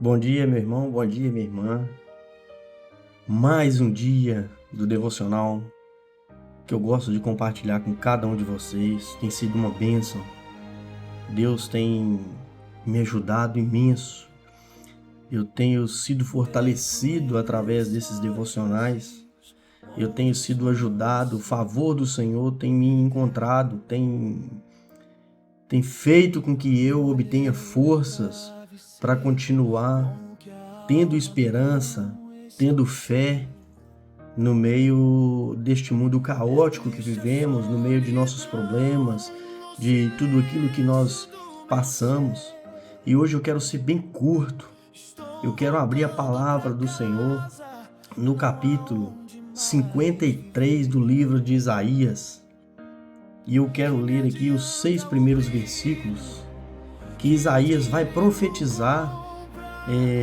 Bom dia, meu irmão, bom dia, minha irmã. Mais um dia do devocional que eu gosto de compartilhar com cada um de vocês. Tem sido uma bênção. Deus tem me ajudado imenso. Eu tenho sido fortalecido através desses devocionais. Eu tenho sido ajudado. O favor do Senhor tem me encontrado, tem feito com que eu obtenha forças para continuar tendo esperança, tendo fé no meio deste mundo caótico que vivemos, no meio de nossos problemas, de tudo aquilo que nós passamos. E hoje eu quero ser bem curto. Eu quero abrir a palavra do Senhor no capítulo 53 do livro de Isaías. E eu quero ler aqui os 6 primeiros versículos que Isaías vai profetizar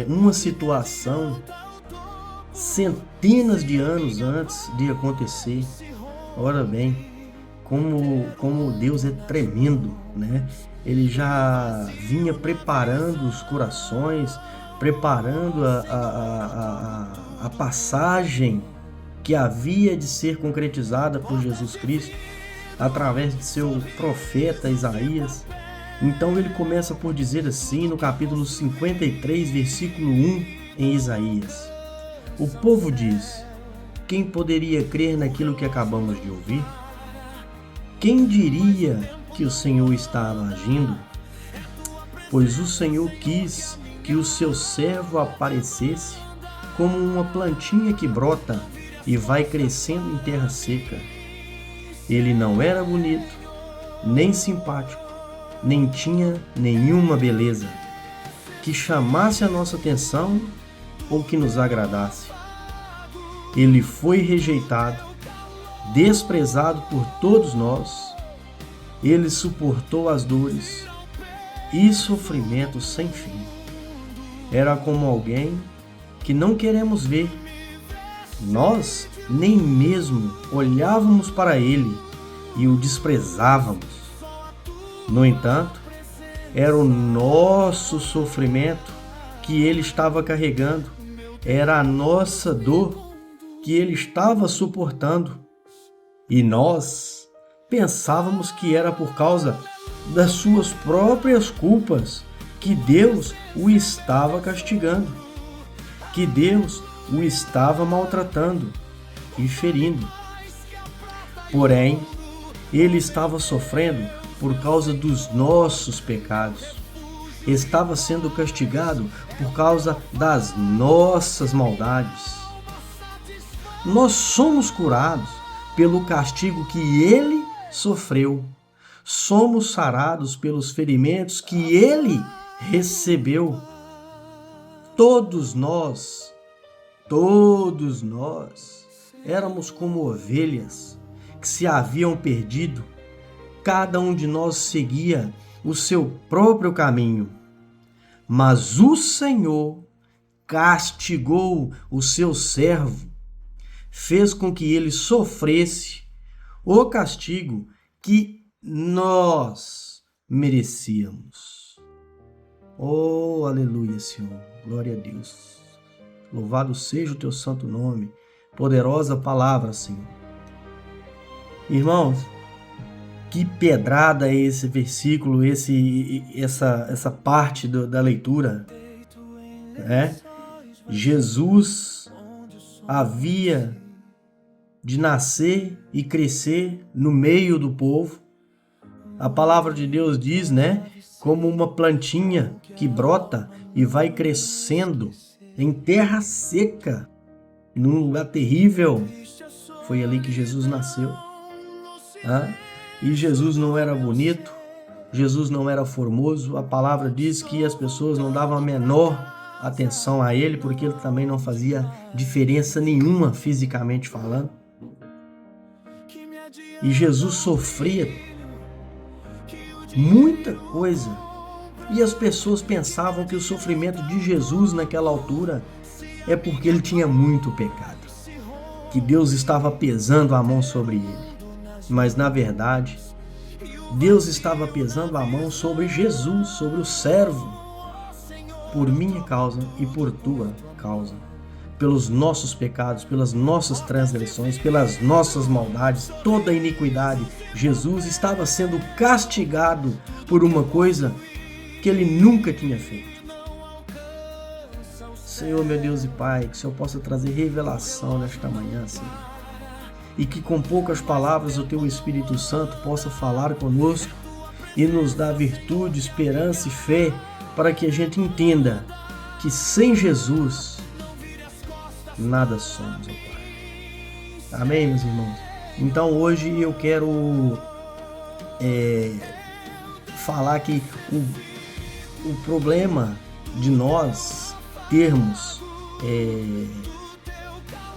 uma situação centenas de anos antes de acontecer. Ora bem, como Deus é tremendo, né? Ele já vinha preparando os corações, preparando a passagem que havia de ser concretizada por Jesus Cristo através de seu profeta Isaías. Então ele começa por dizer assim no capítulo 53, versículo 1 em Isaías. O povo diz: quem poderia crer naquilo que acabamos de ouvir? Quem diria que o Senhor estava agindo? Pois o Senhor quis que o seu servo aparecesse como uma plantinha que brota e vai crescendo em terra seca. Ele não era bonito, nem simpático, nem tinha nenhuma beleza que chamasse a nossa atenção ou que nos agradasse. Ele foi rejeitado, desprezado por todos nós. Ele suportou as dores e sofrimentos sem fim. Era como alguém que não queremos ver. Nós nem mesmo olhávamos para ele e o desprezávamos. No entanto, era o nosso sofrimento que ele estava carregando, era a nossa dor que ele estava suportando. E nós pensávamos que era por causa das suas próprias culpas que Deus o estava castigando, que Deus o estava maltratando e ferindo. Porém, ele estava sofrendo por causa dos nossos pecados. Estava sendo castigado por causa das nossas maldades. Nós somos curados pelo castigo que ele sofreu. Somos sarados pelos ferimentos que ele recebeu. Todos nós éramos como ovelhas que se haviam perdido. Cada um de nós seguia o seu próprio caminho, mas o Senhor castigou o seu servo, fez com que ele sofresse o castigo que nós merecíamos. Oh, aleluia, Senhor, glória a Deus. Louvado seja o teu santo nome, poderosa palavra, Senhor. Irmãos, que pedrada é esse versículo, essa parte da leitura, né? Jesus havia de nascer e crescer no meio do povo. A palavra de Deus diz, né? Como uma plantinha que brota e vai crescendo em terra seca, num lugar terrível. Foi ali que Jesus nasceu. E Jesus não era bonito, Jesus não era formoso. A palavra diz que as pessoas não davam a menor atenção a ele, porque ele também não fazia diferença nenhuma fisicamente falando. E Jesus sofria muita coisa. E as pessoas pensavam que o sofrimento de Jesus naquela altura é porque ele tinha muito pecado, que Deus estava pesando a mão sobre ele. Mas, na verdade, Deus estava pesando a mão sobre Jesus, sobre o servo, por minha causa e por tua causa. Pelos nossos pecados, pelas nossas transgressões, pelas nossas maldades, toda a iniquidade. Jesus estava sendo castigado por uma coisa que ele nunca tinha feito. Senhor, meu Deus e Pai, que o Senhor possa trazer revelação nesta manhã, Senhor. E que com poucas palavras o Teu Espírito Santo possa falar conosco e nos dar virtude, esperança e fé para que a gente entenda que sem Jesus nada somos, ó Pai. Amém, meus irmãos? Então hoje eu quero falar que o problema de nós termos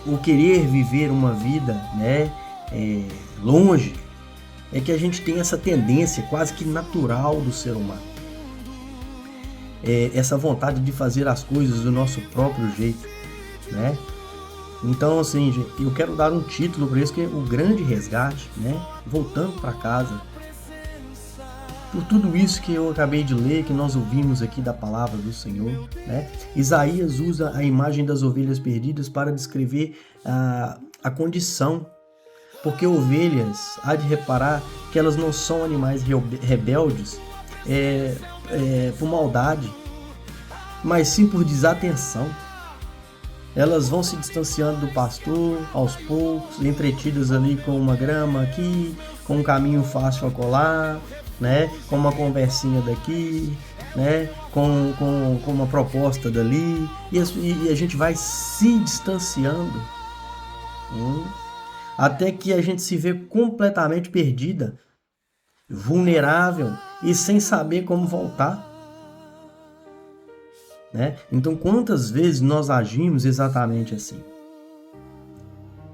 o querer viver uma vida, né, longe, é que a gente tem essa tendência quase que natural do ser humano. Essa vontade de fazer as coisas do nosso próprio jeito, né? Então, assim, eu quero dar um título para isso, que é o grande resgate, né? Voltando para casa. Por tudo isso que eu acabei de ler, que nós ouvimos aqui da palavra do Senhor, né? Isaías usa a imagem das ovelhas perdidas para descrever a condição, porque ovelhas, há de reparar que elas não são animais rebeldes por maldade, mas sim por desatenção. Elas vão se distanciando do pastor aos poucos, entretidas ali com uma grama aqui, com um caminho fácil a colar, né? Com uma conversinha daqui, né? Com uma proposta dali, e a gente vai se distanciando, até que a gente se vê completamente perdida, vulnerável e sem saber como voltar, né? Então, quantas vezes nós agimos exatamente assim?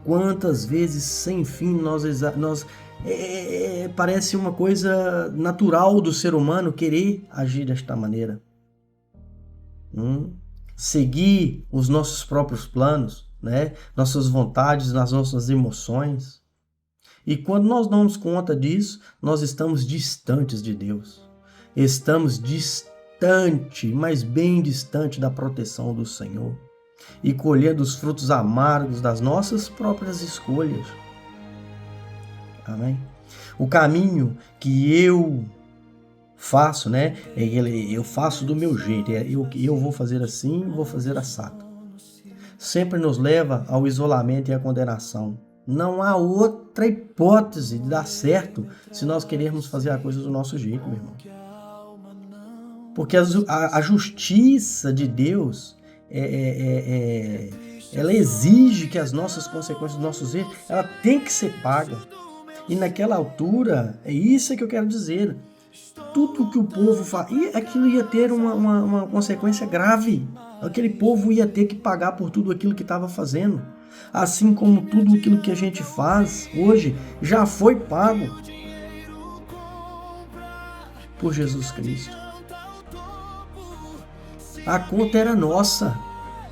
Quantas vezes, sem fim, parece uma coisa natural do ser humano querer agir desta maneira. Seguir os nossos próprios planos, né? Nossas vontades, nas nossas emoções. E quando nós damos conta disso, nós estamos distantes de Deus. Estamos distante, mas bem distante da proteção do Senhor. E colhendo os frutos amargos das nossas próprias escolhas. Amém? O caminho que eu faço, né? Eu faço do meu jeito. Eu vou fazer assim, vou fazer assado. Sempre nos leva ao isolamento e à condenação. Não há outra hipótese de dar certo se nós queremos fazer a coisa do nosso jeito, meu irmão. Porque a justiça de Deus, ela exige que as nossas consequências, os nossos erros, ela tem que ser paga. E naquela altura, é isso que eu quero dizer. Tudo que o povo faz, aquilo ia ter uma consequência grave. Aquele povo ia ter que pagar por tudo aquilo que estava fazendo. Assim como tudo aquilo que a gente faz hoje já foi pago por Jesus Cristo. A conta era nossa,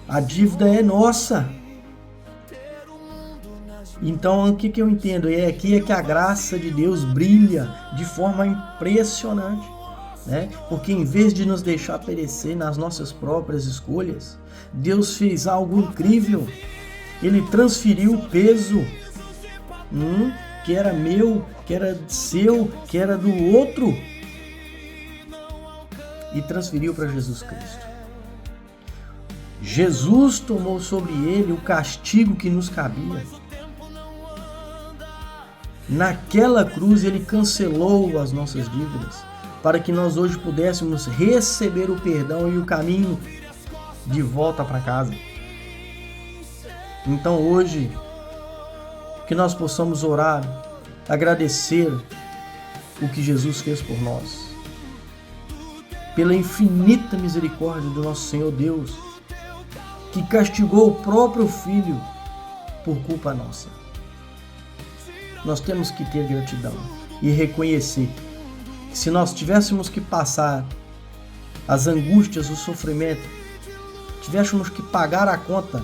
a dívida é nossa. Então, o que eu entendo? Aqui é que a graça de Deus brilha de forma impressionante, né? Porque em vez de nos deixar perecer nas nossas próprias escolhas, Deus fez algo incrível. Ele transferiu o peso que era meu, que era seu, que era do outro, e transferiu para Jesus Cristo. Jesus tomou sobre ele o castigo que nos cabia. Naquela cruz ele cancelou as nossas dívidas, para que nós hoje pudéssemos receber o perdão e o caminho de volta para casa. Então hoje, que nós possamos orar, agradecer o que Jesus fez por nós, pela infinita misericórdia do nosso Senhor Deus, que castigou o próprio Filho por culpa nossa. Nós temos que ter gratidão e reconhecer que se nós tivéssemos que passar as angústias, o sofrimento, tivéssemos que pagar a conta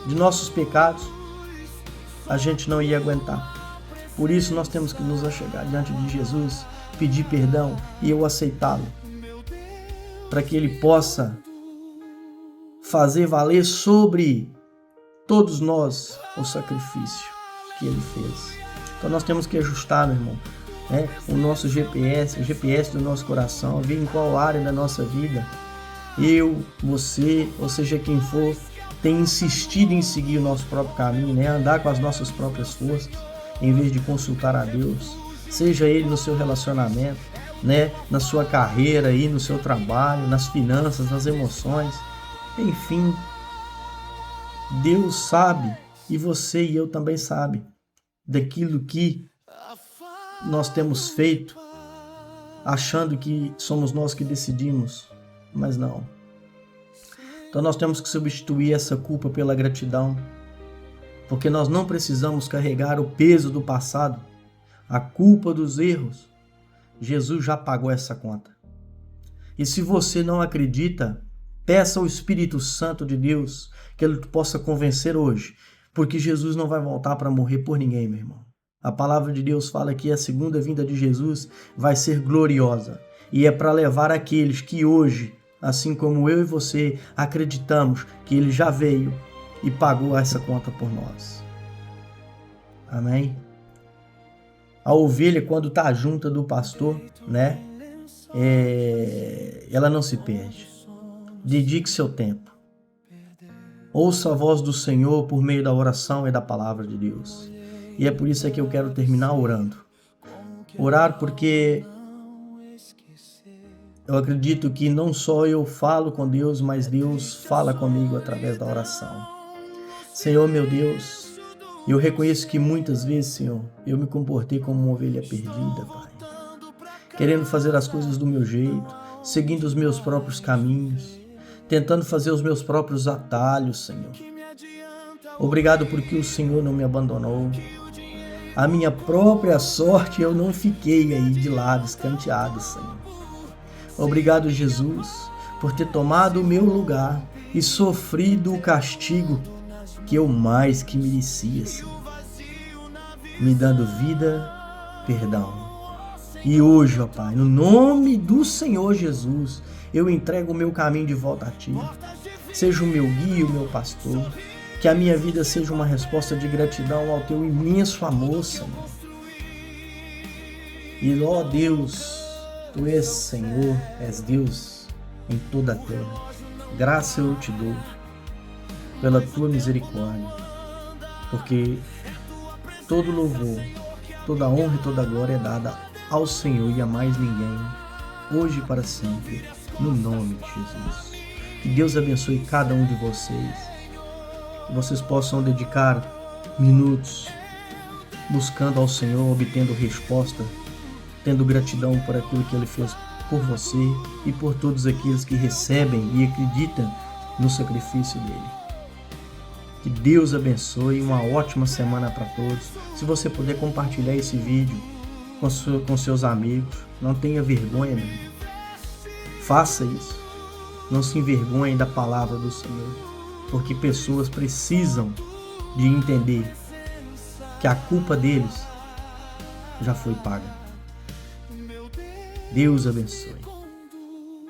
de nossos pecados, a gente não ia aguentar. Por isso nós temos que nos achegar diante de Jesus, pedir perdão e eu aceitá-lo, para que Ele possa fazer valer sobre todos nós o sacrifício que ele fez. Então nós temos que ajustar, meu irmão, o nosso GPS, o GPS do nosso coração, ver em qual área da nossa vida eu, você, ou seja quem for, tem insistido em seguir o nosso próprio caminho, andar com as nossas próprias forças, em vez de consultar a Deus, seja ele no seu relacionamento, na sua carreira, aí, no seu trabalho, nas finanças, nas emoções, enfim, Deus sabe, e você e eu também sabe, daquilo que nós temos feito, achando que somos nós que decidimos, mas não. Então nós temos que substituir essa culpa pela gratidão, porque nós não precisamos carregar o peso do passado, a culpa dos erros. Jesus já pagou essa conta. E se você não acredita, peça ao Espírito Santo de Deus que ele possa convencer hoje, porque Jesus não vai voltar para morrer por ninguém, meu irmão. A palavra de Deus fala que a segunda vinda de Jesus vai ser gloriosa, e é para levar aqueles que hoje, assim como eu e você, acreditamos que ele já veio e pagou essa conta por nós. Amém? A ovelha, quando está junta do pastor, ela não se perde. Dedique seu tempo. Ouça a voz do Senhor por meio da oração e da palavra de Deus. E é por isso que eu quero terminar orando. Orar porque eu acredito que não só eu falo com Deus, mas Deus fala comigo através da oração. Senhor, meu Deus, eu reconheço que muitas vezes, Senhor, eu me comportei como uma ovelha perdida, Pai. Querendo fazer as coisas do meu jeito, seguindo os meus próprios caminhos, tentando fazer os meus próprios atalhos, Senhor. Obrigado porque o Senhor não me abandonou. A minha própria sorte eu não fiquei aí de lado, escanteado, Senhor. Obrigado, Jesus, por ter tomado o meu lugar e sofrido o castigo que eu mais que merecia, Senhor. Me dando vida, perdão. E hoje, ó Pai, no nome do Senhor Jesus, eu entrego o meu caminho de volta a Ti. Seja o meu guia, o meu pastor. Que a minha vida seja uma resposta de gratidão ao Teu imenso amor, Senhor. E, ó Deus, Tu és Senhor, és Deus em toda a terra. Graça eu te dou pela Tua misericórdia, porque todo louvor, toda honra e toda glória é dada ao Senhor e a mais ninguém, hoje e para sempre, no nome de Jesus. Que Deus abençoe cada um de vocês. Que vocês possam dedicar minutos buscando ao Senhor, obtendo resposta, tendo gratidão por aquilo que Ele fez por você e por todos aqueles que recebem e acreditam no sacrifício dEle. Que Deus abençoe, uma ótima semana para todos. Se você puder compartilhar esse vídeo com seus amigos, não tenha vergonha, meu irmão. Faça isso. Não se envergonhe da palavra do Senhor. Porque pessoas precisam de entender que a culpa deles já foi paga. Deus abençoe.